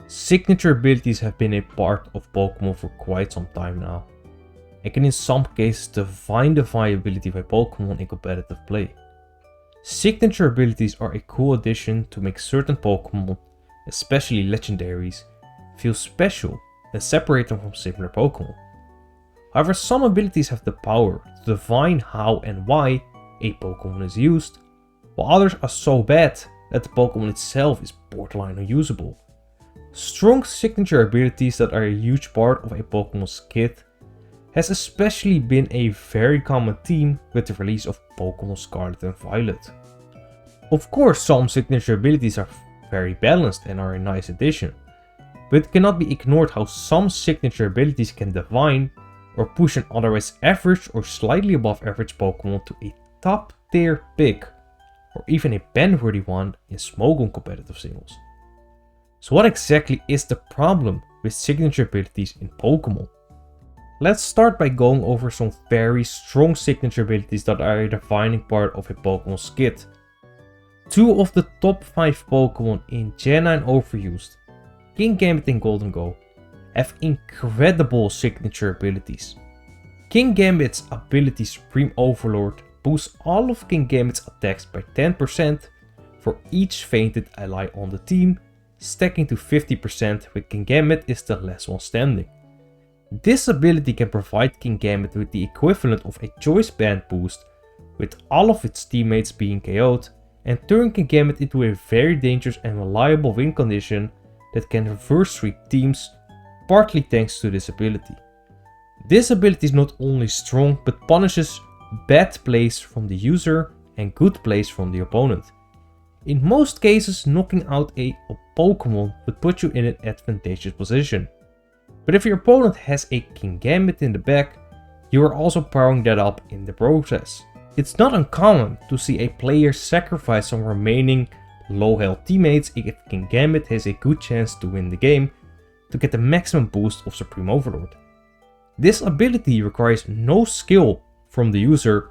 Signature abilities have been a part of Pokémon for quite some time now, and can in some cases define the viability of a Pokémon in competitive play. Signature abilities are a cool addition to make certain Pokémon, especially legendaries, feel special and separate them from similar Pokémon. However, some abilities have the power to define how and why a Pokémon is used, while others are so bad that the Pokémon itself is borderline unusable. Strong signature abilities that are a huge part of a Pokémon's kit has especially been a very common theme with the release of Pokémon Scarlet and Violet. Of course, some signature abilities are very balanced and are a nice addition, but it cannot be ignored how some signature abilities can define or push an otherwise average or slightly above average Pokémon to a top tier pick, or even a banworthy one in Smogon competitive singles. So what exactly is the problem with signature abilities in Pokémon? Let's start by going over some very strong signature abilities that are a defining part of a Pokémon's kit. Two of the top 5 Pokémon in Gen 9 Overused, Kingambit and Goldengo, have incredible signature abilities. Kingambit's ability Supreme Overlord boosts all of Kingambit's attacks by 10% for each fainted ally on the team, stacking to 50% when Kingambit is the last one standing. This ability can provide Kingambit with the equivalent of a choice band boost, with all of its teammates being KO'd, and turn Kingambit into a very dangerous and reliable win condition that can reverse sweep teams, partly thanks to this ability. This ability is not only strong but punishes bad plays from the user and good plays from the opponent. In most cases, knocking out a Pokémon would put you in an advantageous position. But if your opponent has a Kingambit in the back, you are also powering that up in the process. It's not uncommon to see a player sacrifice some remaining low health teammates if Kingambit has a good chance to win the game to get the maximum boost of Supreme Overlord. This ability requires no skill from the user,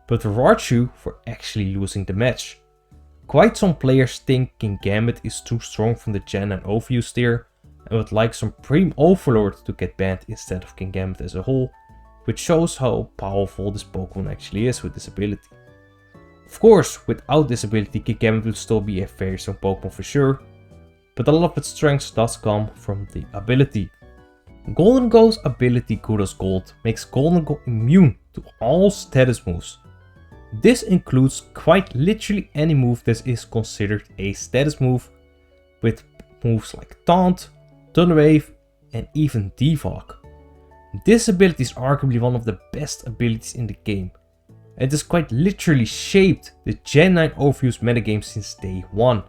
but rewards you for actually losing the match. Quite some players think Kingambit is too strong from the Gen and Overused tier and would like Supreme Overlord to get banned instead of Kingambit as a whole, which shows how powerful this Pokemon actually is with this ability. Of course, without this ability, Kingambit will still be a very strong Pokemon for sure, but a lot of its strength does come from the ability. Goldengo's ability Good as Gold makes Goldengo immune to all status moves. This includes quite literally any move that is considered a status move, with moves like Taunt, Thunderwave, and even Defog. This ability is arguably one of the best abilities in the game, and it has quite literally shaped the Gen 9 Overused metagame since day 1.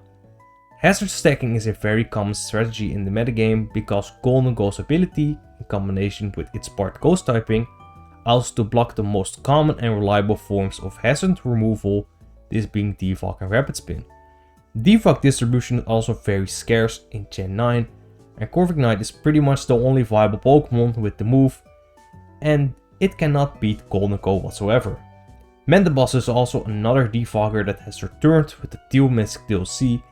Hazard stacking is a very common strategy in the metagame because Goldengo's ability, in combination with its part Ghost typing, allows to block the most common and reliable forms of hazard removal, this being Defog and Rapid Spin. Defog distribution is also very scarce in Gen 9, and Corviknight is pretty much the only viable Pokemon with the move, and it cannot beat Goldengo whatsoever. Mandibuzz is also another Defogger that has returned with the Teal Mystic DLC,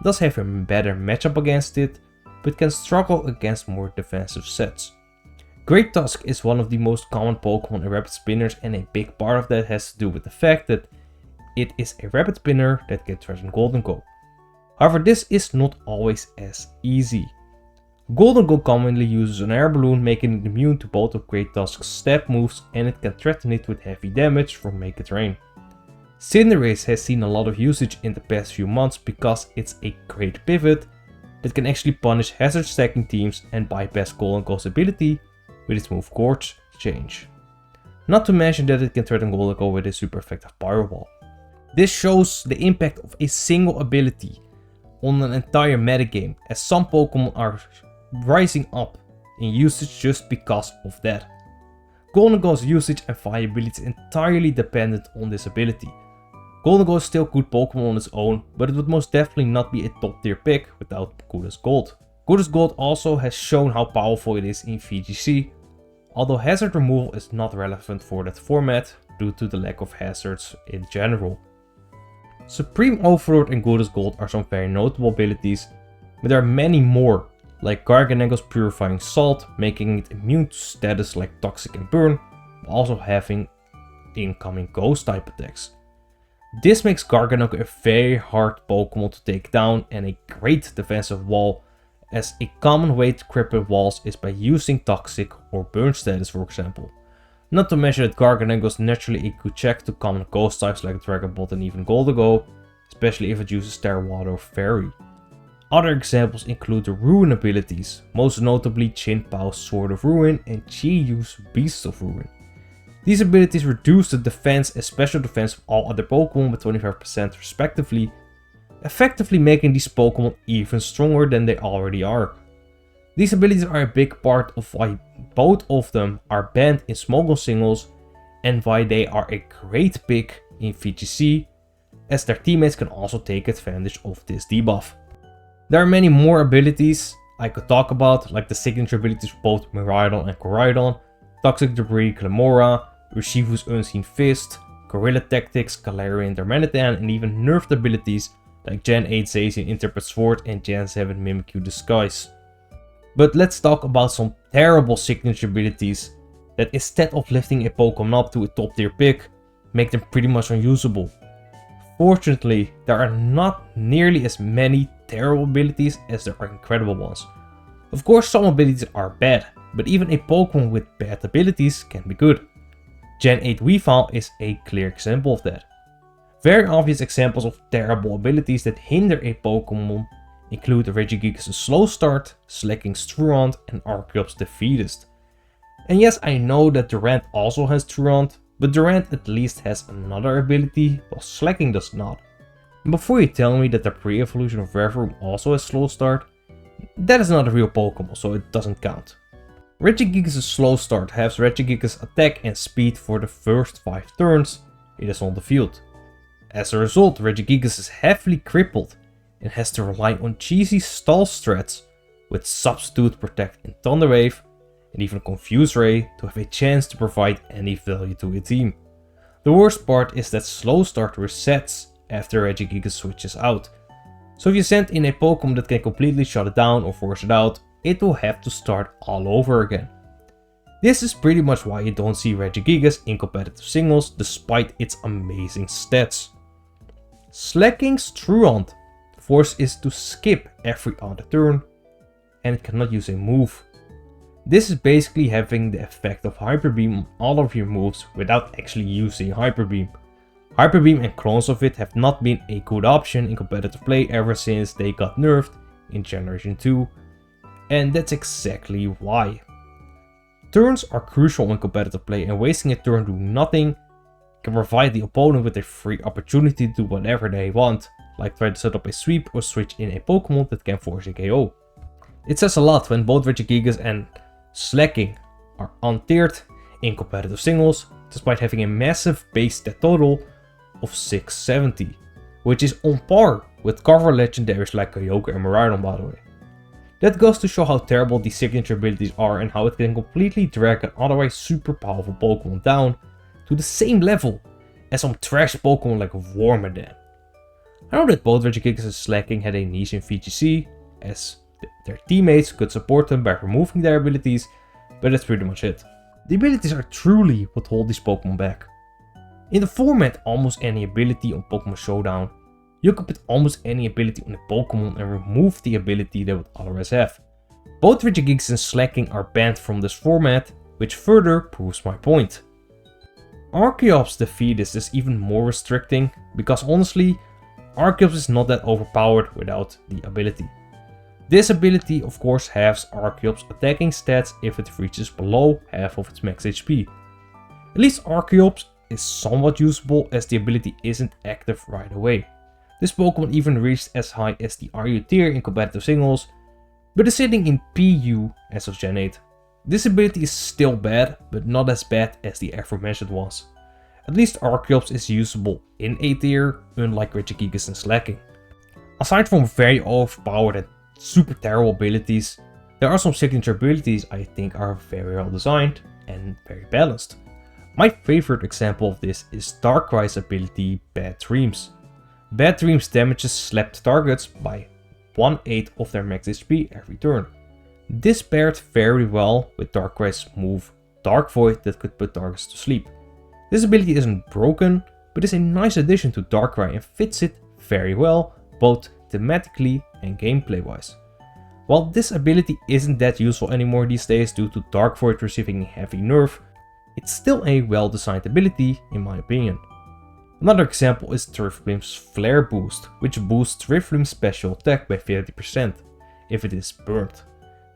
does have a better matchup against it, but can struggle against more defensive sets. Great Tusk is one of the most common Pokemon in Rapid Spinners, and a big part of that has to do with the fact that it is a Rapid Spinner that can threaten Goldengo. However, this is not always as easy. Goldengo commonly uses an air balloon, making it immune to both of Great Tusk's stab moves, and it can threaten it with heavy damage from Make It Rain. Cinderace has seen a lot of usage in the past few months because it's a great pivot that can actually punish hazard stacking teams and bypass Goldengo's ability with its move Course Change. Not to mention that it can threaten Goldengo with a super effective Pyro Ball. This shows the impact of a single ability on an entire metagame, as some Pokemon are rising up in usage just because of that. Goldengo's usage and viability is entirely dependent on this ability. Goldengo is still a good Pokemon on its own, but it would most definitely not be a top tier pick without Good as Gold. Good as Gold also has shown how powerful it is in VGC, although hazard removal is not relevant for that format due to the lack of hazards in general. Supreme Overlord and Good as Gold are some very notable abilities, but there are many more like Garganacl's Purifying Salt, making it immune to status like Toxic and Burn, while also having incoming Ghost type attacks. This makes Garganacl a very hard Pokemon to take down and a great defensive wall, as a common way to cripple walls is by using Toxic or Burn status, for example. Not to mention that Garganacl is naturally a good check to common Ghost types like Dragon Ball and even Goldago, especially if it uses Terra Water or Fairy. Other examples include the Ruin abilities, most notably Chin-Pao's Sword of Ruin and Chi-Yu's Beast of Ruin. These abilities reduce the defense and special defense of all other Pokemon by 25% respectively, effectively making these Pokemon even stronger than they already are. These abilities are a big part of why both of them are banned in Smogon singles and why they are a great pick in VGC, as their teammates can also take advantage of this debuff. There are many more abilities I could talk about, like the signature abilities of both Miraidon and Koraidon, Toxic Debris, Clamora, Urshifu's Unseen Fist, Guerrilla Tactics, Galarian Darmanitan, and even nerfed abilities like Gen 8 Zacian Interpret Sword and Gen 7 Mimikyu Disguise. But let's talk about some terrible signature abilities that, instead of lifting a Pokemon up to a top tier pick, make them pretty much unusable. Fortunately, there are not nearly as many terrible abilities as there are incredible ones. Of course, some abilities are bad, but even a Pokemon with bad abilities can be good. Gen 8 Weavile is a clear example of that. Very obvious examples of terrible abilities that hinder a Pokemon include Regigigas' Slow Start, Slacking's Truant, and Archeops' Defeatist. And yes, I know that Durant also has Truant, but Durant at least has another ability, while Slacking does not. And before you tell me that the pre-evolution of Revroom also has Slow Start, that is not a real Pokemon, so it doesn't count. Regigigas' Slow Start halves Regigigas' attack and speed for the first 5 turns it is on the field. As a result, Regigigas is heavily crippled and has to rely on cheesy stall strats with Substitute, Protect and Thunder Wave, and even Confuse Ray to have a chance to provide any value to a team. The worst part is that Slow Start resets after Regigigas switches out. So if you send in a Pokemon that can completely shut it down or force it out, it will have to start all over again. This is pretty much why you don't see Regigigas in competitive singles despite its amazing stats. Slacking's Truant force is to skip every other turn and it cannot use a move. This is basically having the effect of Hyper Beam on all of your moves without actually using Hyper Beam. Hyper Beam and clones of it have not been a good option in competitive play ever since they got nerfed in Generation 2, and that's exactly why. Turns are crucial in competitive play, and wasting a turn doing nothing can provide the opponent with a free opportunity to do whatever they want, like try to set up a sweep or switch in a Pokemon that can force a KO. It says a lot when both Regigigas and Slacking are untiered in competitive singles, despite having a massive base stat total of 670, which is on par with cover legendaries like Kyogre and Miraidon, by the way. That goes to show how terrible these signature abilities are and how it can completely drag an otherwise super powerful Pokemon down to the same level as some trash Pokemon like Wormadam. I know that both Regigigas and Slacking had a niche in VGC, as their teammates could support them by removing their abilities, but that's pretty much it. The abilities are truly what hold these Pokemon back. In the format almost any ability on Pokemon Showdown, you can put almost any ability on a Pokemon and remove the ability they would otherwise have. Both Regigigas and Slacking are banned from this format, which further proves my point. Archeops' Defeatist is even more restricting, because honestly, Archeops is not that overpowered without the ability. This ability of course halves Archeops' attacking stats if it reaches below half of its max HP. At least Archeops is somewhat usable as the ability isn't active right away. This Pokemon even reached as high as the RU tier in competitive singles, but is sitting in PU as of Gen 8. This ability is still bad, but not as bad as the aforementioned ones. At least Archeops is usable in A tier, unlike Regigigas and Slacking. Aside from very overpowered and super terrible abilities, there are some signature abilities I think are very well designed and very balanced. My favorite example of this is Darkrai's ability Bad Dreams. Bad Dreams damages slapped targets by 1/8 of their max HP every turn. This paired very well with Darkrai's move Dark Void that could put targets to sleep. This ability isn't broken, but is a nice addition to Darkrai and fits it very well, both thematically and gameplay wise. While this ability isn't that useful anymore these days due to Dark Void receiving a heavy nerf, it's still a well designed ability in my opinion. Another example is Drifblim's Flare Boost, which boosts Drifblim's special attack by 50% if it is burnt.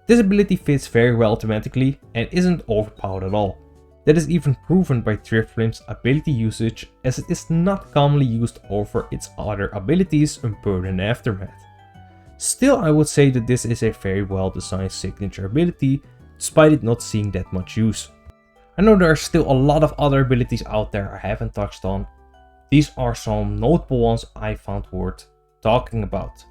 This ability fits very well thematically and isn't overpowered at all. That is even proven by Drifblim's ability usage, as it is not commonly used over its other abilities Unburden and Aftermath. Still, I would say that this is a very well designed signature ability, despite it not seeing that much use. I know there are still a lot of other abilities out there I haven't touched on. These are some notable ones I found worth talking about.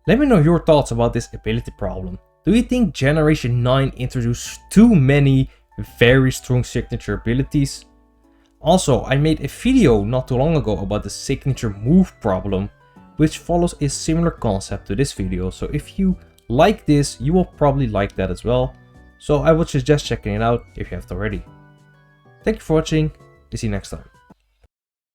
Let me know your thoughts about this ability problem. Do you think Generation 9 introduced too many very strong signature abilities? Also, I made a video not too long ago about the signature move problem, which follows a similar concept to this video, so if you like this, you will probably like that as well. So I would suggest checking it out if you haven't already. Thank you for watching, see you next time.